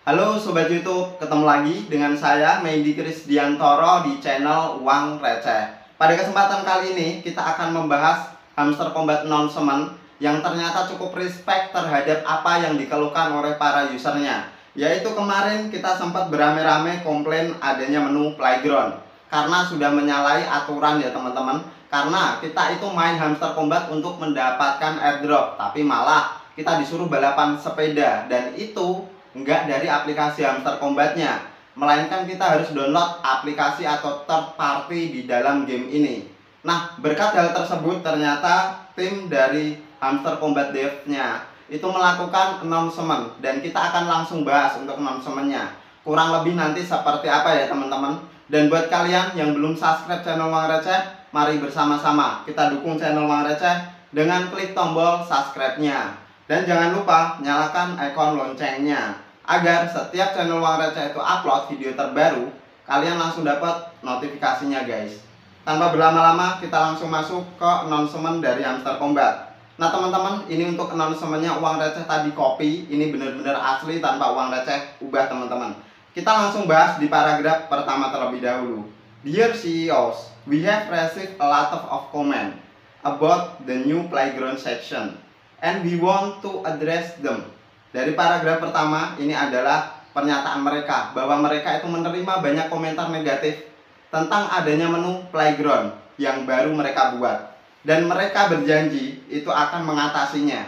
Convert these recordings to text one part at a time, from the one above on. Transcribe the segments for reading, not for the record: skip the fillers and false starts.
Halo Sobat YouTube, ketemu lagi dengan saya Mendy Krisdiantoro di channel Uang Receh. Pada kesempatan kali ini kita akan membahas hamster combat non-semen yang ternyata cukup respect terhadap apa yang dikeluhkan oleh para usernya. Yaitu kemarin kita sempat beramai-ramai komplain adanya menu playground karena sudah menyalahi aturan ya teman-teman. Karena kita itu main hamster combat untuk mendapatkan airdrop, tapi malah kita disuruh balapan sepeda, dan itu enggak dari aplikasi hamster combatnya, melainkan kita harus download aplikasi atau third party di dalam game ini. Nah, berkat hal tersebut ternyata tim dari hamster combat dev-nya itu melakukan announcement, dan kita akan langsung bahas untuk announcement-nya. Kurang lebih nanti seperti apa ya teman-teman. Dan buat kalian yang belum subscribe channel Uang Receh, mari bersama-sama kita dukung channel Uang Receh dengan klik tombol subscribe-nya. Dan jangan lupa nyalakan ikon loncengnya agar setiap channel Uang Receh itu upload video terbaru, kalian langsung dapat notifikasinya guys. Tanpa berlama-lama kita langsung masuk ke announcement dari hamster combat. Nah teman-teman, ini untuk announcement-nya Uang Receh tadi copy, ini benar-benar asli tanpa Uang Receh ubah teman-teman. Kita langsung bahas di paragraf pertama terlebih dahulu. Dear CEOs, we have received a lot of comment about the new playground section and we want to address them. Dari paragraf pertama ini adalah pernyataan mereka bahwa mereka itu menerima banyak komentar negatif tentang adanya menu playground yang baru mereka buat, dan mereka berjanji itu akan mengatasinya.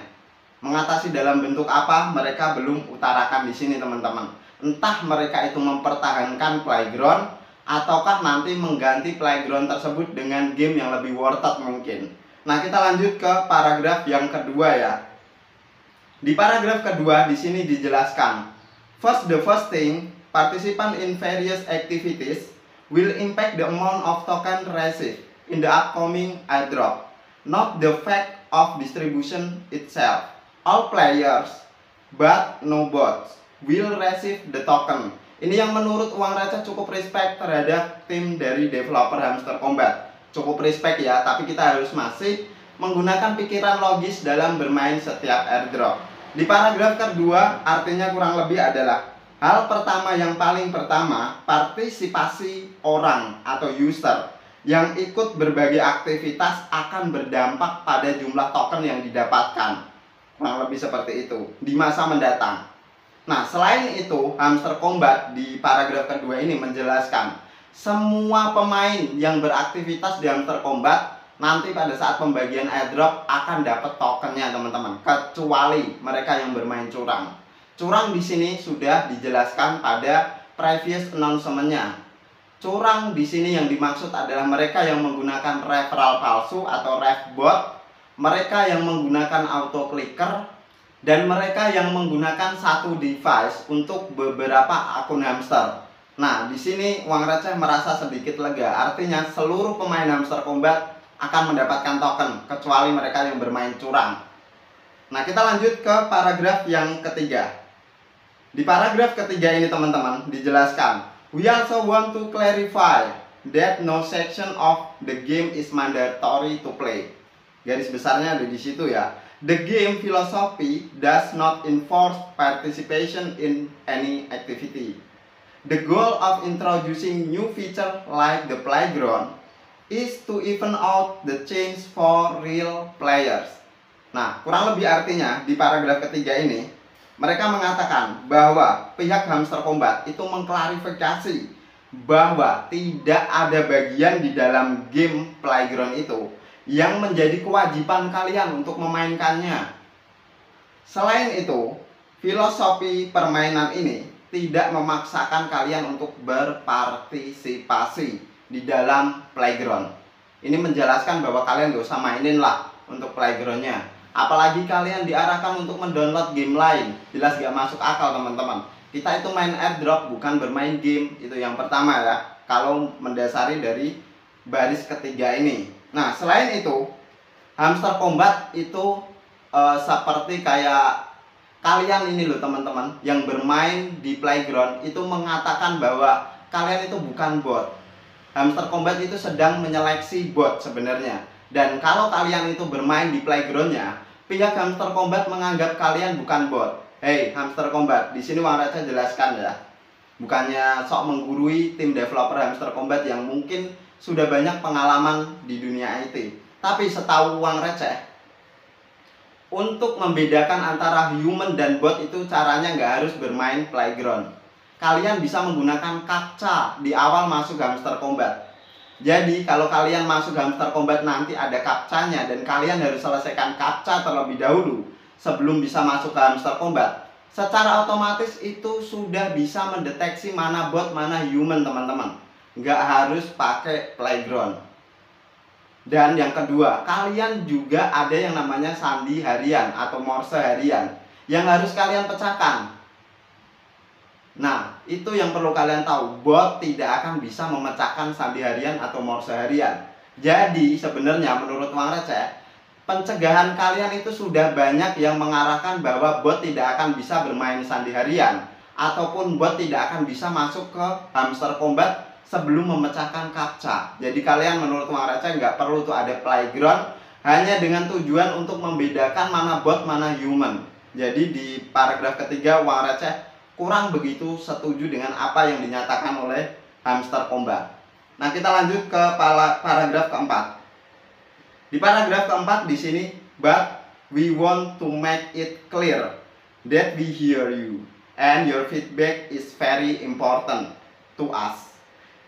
Mengatasi dalam bentuk apa mereka belum utarakan di sini teman-teman. Entah mereka itu mempertahankan playground ataukah nanti mengganti playground tersebut dengan game yang lebih worth it mungkin. Nah, kita lanjut ke paragraf yang kedua ya. Di paragraf kedua di sini dijelaskan, the first thing, participant in various activities will impact the amount of token received in the upcoming airdrop, not the fact of distribution itself. All players, but no bots, will receive the token. Ini yang menurut Uang Receh cukup respect terhadap tim dari developer hamster combat. Cukup respect ya, tapi kita harus masih menggunakan pikiran logis dalam bermain setiap airdrop. Di paragraf kedua artinya kurang lebih adalah, hal pertama yang paling pertama, partisipasi orang atau user yang ikut berbagai aktivitas akan berdampak pada jumlah token yang didapatkan. Kurang lebih seperti itu di masa mendatang. Nah, selain itu, hamster combat di paragraf kedua ini menjelaskan semua pemain yang beraktivitas di hamster combat nanti pada saat pembagian airdrop akan dapat tokennya teman-teman, kecuali mereka yang bermain curang. Curang di sini sudah dijelaskan pada previous announcement-nya. Curang di sini yang dimaksud adalah mereka yang menggunakan referral palsu atau ref bot, mereka yang menggunakan auto clicker, dan mereka yang menggunakan satu device untuk beberapa akun hamster. Nah, di sini Uang Receh merasa sedikit lega. Artinya seluruh pemain hamster combat akan mendapatkan token, kecuali mereka yang bermain curang. Nah, kita lanjut ke paragraf yang ketiga. Di paragraf ketiga ini teman-teman dijelaskan, we also want to clarify that no section of the game is mandatory to play. Garis besarnya ada di situ ya. The game philosophy does not enforce participation in any activity. The goal of introducing new feature like the playground is to even out the change for real players. Nah, kurang lebih artinya di paragraf ketiga ini mereka mengatakan bahwa pihak hamster combat itu mengklarifikasi bahwa tidak ada bagian di dalam game playground itu yang menjadi kewajiban kalian untuk memainkannya. Selain itu, filosofi permainan ini tidak memaksakan kalian untuk berpartisipasi di dalam playground. Ini menjelaskan bahwa kalian gak usah mainin lah untuk playgroundnya. Apalagi kalian diarahkan untuk mendownload game lain. Jelas gak masuk akal teman-teman. Kita itu main airdrop bukan bermain game. Itu yang pertama ya, kalau mendasari dari baris ketiga ini. Nah, selain itu, hamster combat itu seperti kayak kalian ini loh teman-teman, yang bermain di playground itu mengatakan bahwa kalian itu bukan bot. Hamster combat itu sedang menyeleksi bot sebenarnya. Dan kalau kalian itu bermain di playgroundnya, pihak hamster combat menganggap kalian bukan bot. Hey, Hamster Combat, di sini Uang Receh jelaskan ya. Bukannya sok menggurui tim developer Hamster Combat yang mungkin sudah banyak pengalaman di dunia IT. Tapi setahu Uang Receh, untuk membedakan antara human dan bot itu caranya nggak harus bermain playground. Kalian bisa menggunakan captcha di awal masuk Hamster Combat. Jadi kalau kalian masuk Hamster Combat nanti ada captcha-nya dan kalian harus selesaikan captcha terlebih dahulu sebelum bisa masuk ke Hamster Combat. Secara otomatis itu sudah bisa mendeteksi mana bot, mana human teman-teman. Nggak harus pakai playground. Dan yang kedua, kalian juga ada yang namanya sandi harian atau morse harian yang harus kalian pecahkan. Nah, itu yang perlu kalian tahu, bot tidak akan bisa memecahkan sandi harian atau morse harian. Jadi sebenarnya menurut Uang Receh, pencegahan kalian itu sudah banyak yang mengarahkan bahwa bot tidak akan bisa bermain sandi harian ataupun bot tidak akan bisa masuk ke Hamster Combat sebelum memecahkan captcha. Jadi kalian menurut Uang Receh nggak perlu tuh ada playground, hanya dengan tujuan untuk membedakan mana bot mana human. Jadi di paragraf ketiga Uang Receh kurang begitu setuju dengan apa yang dinyatakan oleh Hamster Combat. Nah, kita lanjut ke paragraf keempat. Di paragraf keempat di sini, but we want to make it clear that we hear you and your feedback is very important to us.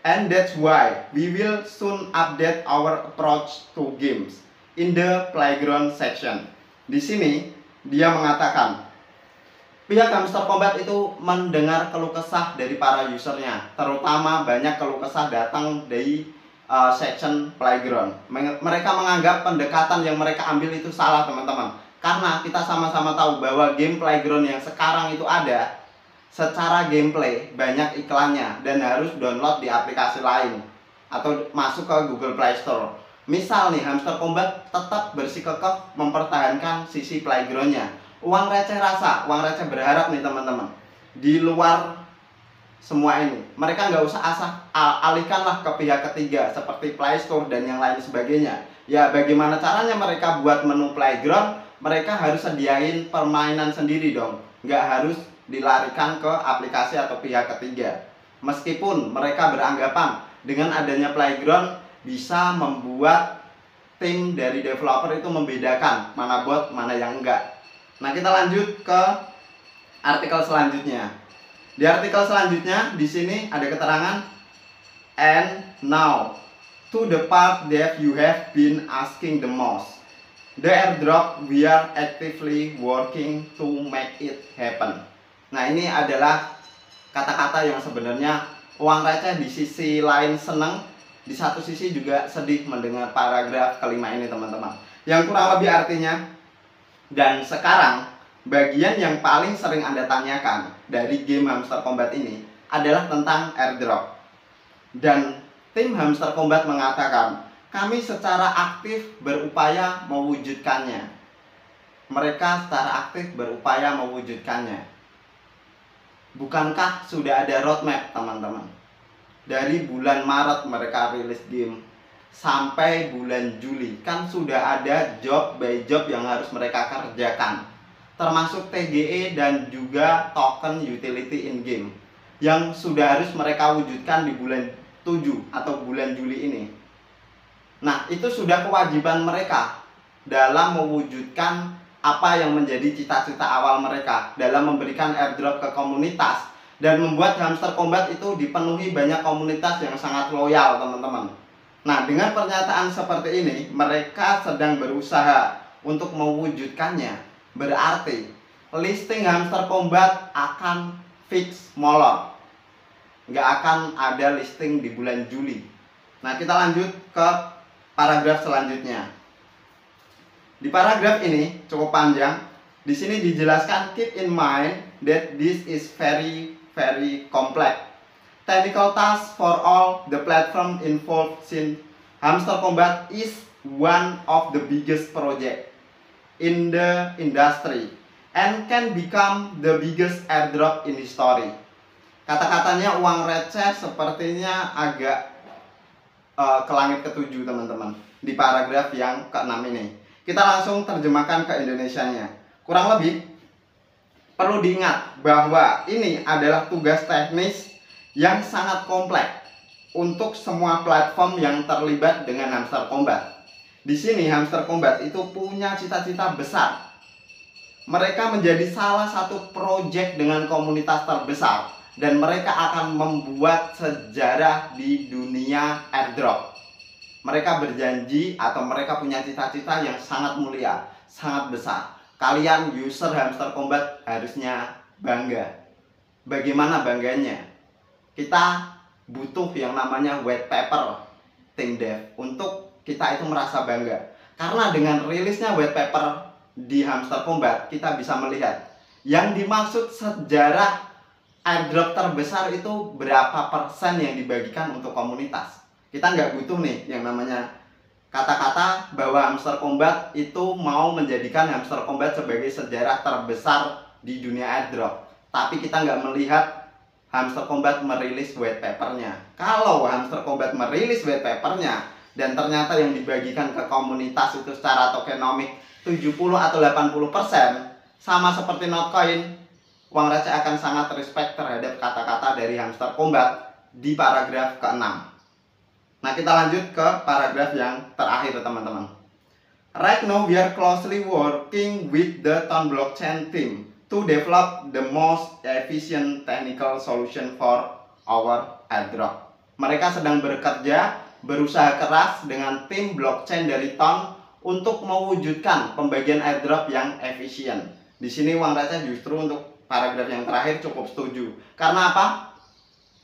And that's why we will soon update our approach to games in the playground section. Di sini dia mengatakan pihak Hamster Combat itu mendengar keluh kesah dari para usernya, terutama banyak keluh kesah datang dari section playground. Mereka menganggap pendekatan yang mereka ambil itu salah teman-teman. Karena kita sama-sama tahu bahwa game playground yang sekarang itu ada, secara gameplay banyak iklannya dan harus download di aplikasi lain atau masuk ke Google Play Store. Misal nih, Hamster Combat tetap bersikukuh mempertahankan sisi playgroundnya. Uang Receh berharap nih teman-teman, di luar semua ini mereka nggak usah alihkanlah ke pihak ketiga seperti Play Store dan yang lain sebagainya. Ya bagaimana caranya mereka buat menu playground, mereka harus sediain permainan sendiri dong, nggak harus dilarikan ke aplikasi atau pihak ketiga. Meskipun mereka beranggapan dengan adanya playground bisa membuat tim dari developer itu membedakan mana bot mana yang enggak. Nah, kita lanjut ke artikel selanjutnya. Di artikel selanjutnya di sini ada keterangan, and now to the part that you have been asking the most. The airdrop, we are actively working to make it happen. Nah, ini adalah kata-kata yang sebenarnya Uang Receh di sisi lain senang, di satu sisi juga sedih mendengar paragraf kelima ini teman-teman. Yang kurang lebih artinya, dan sekarang bagian yang paling sering Anda tanyakan dari game Hamster Combat ini adalah tentang airdrop. Dan tim Hamster Combat mengatakan, kami secara aktif berupaya mewujudkannya. Mereka secara aktif berupaya mewujudkannya. Bukankah sudah ada roadmap teman-teman? Dari bulan Maret mereka rilis game sampai bulan Juli, kan sudah ada job by job yang harus mereka kerjakan, termasuk TGE dan juga token utility in game yang sudah harus mereka wujudkan di bulan 7 atau bulan Juli ini. Nah, itu sudah kewajiban mereka dalam mewujudkan apa yang menjadi cita-cita awal mereka dalam memberikan airdrop ke komunitas dan membuat Hamster Combat itu dipenuhi banyak komunitas yang sangat loyal teman-teman. Nah, dengan pernyataan seperti ini, mereka sedang berusaha untuk mewujudkannya. Berarti listing Hamster Combat akan fix molor. Nggak akan ada listing di bulan Juli. Nah, kita lanjut ke paragraf selanjutnya. Di paragraf ini cukup panjang. Di sini dijelaskan, keep in mind that this is very complex technical task for all the platform involved, since Hamster Combat is one of the biggest project in the industry and can become the biggest airdrop in history. Kata-katanya Uang Receh sepertinya agak ke langit ketujuh teman-teman di paragraf yang ke-6 ini. Kita langsung terjemahkan ke Indonesianya. Kurang lebih, perlu diingat bahwa ini adalah tugas teknis yang sangat kompleks untuk semua platform yang terlibat dengan Hamster Kombat. Di sini Hamster Kombat itu punya cita-cita besar. Mereka menjadi salah satu proyek dengan komunitas terbesar dan mereka akan membuat sejarah di dunia airdrop. Mereka berjanji atau mereka punya cita-cita yang sangat mulia, sangat besar. Kalian user Hamster Kombat harusnya bangga. Bagaimana bangganya? Kita butuh yang namanya white paper tim dev untuk kita itu merasa bangga. Karena dengan rilisnya white paper di Hamster Kombat, kita bisa melihat yang dimaksud sejarah airdrop terbesar itu berapa persen yang dibagikan untuk komunitas. Kita nggak butuh nih yang namanya kata-kata bahwa Hamster Kombat itu mau menjadikan Hamster Kombat sebagai sejarah terbesar di dunia airdrop. Tapi kita nggak melihat Hamster Kombat merilis white papernya. Kalau Hamster Kombat merilis white papernya dan ternyata yang dibagikan ke komunitas itu secara tokenomik 70 atau 80%, sama seperti Notcoin, Uang Receh akan sangat respect terhadap kata-kata dari Hamster Kombat di paragraf ke-6. Nah, kita lanjut ke paragraf yang terakhir, teman-teman. Right now we are closely working with the Ton blockchain team to develop the most efficient technical solution for our airdrop. Mereka sedang berusaha keras dengan tim blockchain dari Ton untuk mewujudkan pembagian airdrop yang efisien. Di sini Uang Receh justru untuk paragraf yang terakhir cukup setuju. Karena apa?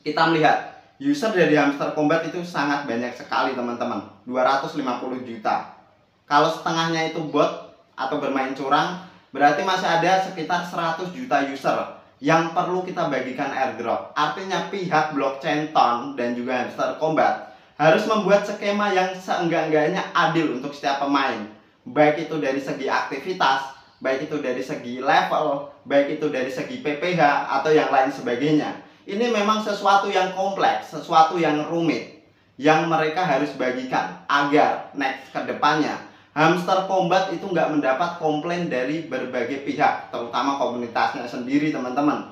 Kita melihat user dari Hamster Kombat itu sangat banyak sekali, teman-teman. 250 juta. Kalau setengahnya itu bot atau bermain curang, berarti masih ada sekitar 100 juta user yang perlu kita bagikan airdrop. Artinya pihak blockchain Ton dan juga Hamster Kombat harus membuat skema yang seenggak-enggaknya adil untuk setiap pemain. Baik itu dari segi aktivitas, baik itu dari segi level, baik itu dari segi PPH atau yang lain sebagainya. Ini memang sesuatu yang kompleks, sesuatu yang rumit, yang mereka harus bagikan agar next ke depannya Hamster Kombat itu nggak mendapat komplain dari berbagai pihak, terutama komunitasnya sendiri, teman-teman.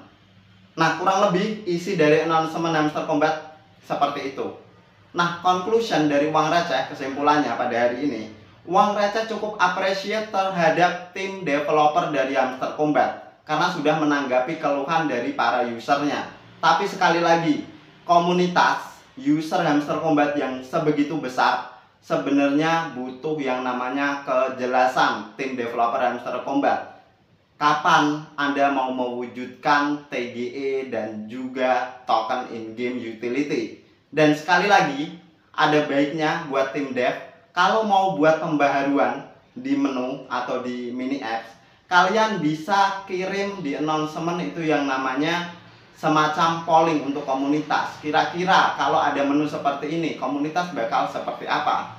Nah, kurang lebih isi dari announcement Hamster Kombat seperti itu. Nah, conclusion dari Uang Receh, kesimpulannya pada hari ini, Uang Receh cukup appreciate terhadap tim developer dari Hamster Kombat karena sudah menanggapi keluhan dari para usernya. Tapi sekali lagi, komunitas user Hamster Kombat yang sebegitu besar sebenarnya butuh yang namanya kejelasan tim developer Hamster Kombat. Kapan Anda mau mewujudkan TGE dan juga token in-game utility? Dan sekali lagi, ada baiknya buat tim dev, kalau mau buat pembaharuan di menu atau di mini apps, kalian bisa kirim di announcement itu yang namanya semacam polling untuk komunitas. Kira-kira kalau ada menu seperti ini, komunitas bakal seperti apa?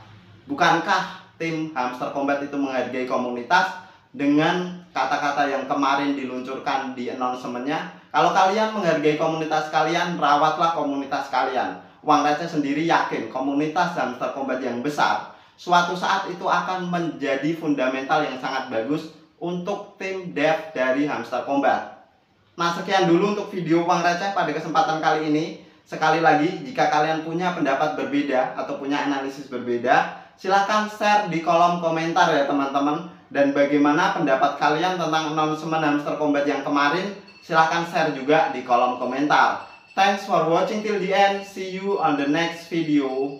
Bukankah tim Hamster Kombat itu menghargai komunitas dengan kata-kata yang kemarin diluncurkan di announcement-nya? Kalau kalian menghargai komunitas kalian, rawatlah komunitas kalian. Uang Receh sendiri yakin komunitas Hamster Kombat yang besar suatu saat itu akan menjadi fundamental yang sangat bagus untuk tim dev dari Hamster Kombat. Nah, sekian dulu untuk video Uang Receh pada kesempatan kali ini. Sekali lagi, jika kalian punya pendapat berbeda atau punya analisis berbeda, silahkan share di kolom komentar ya, teman-teman. Dan bagaimana pendapat kalian tentang announcement Hamster Kombat yang kemarin, silahkan share juga di kolom komentar. Thanks for watching till the end. See you on the next video.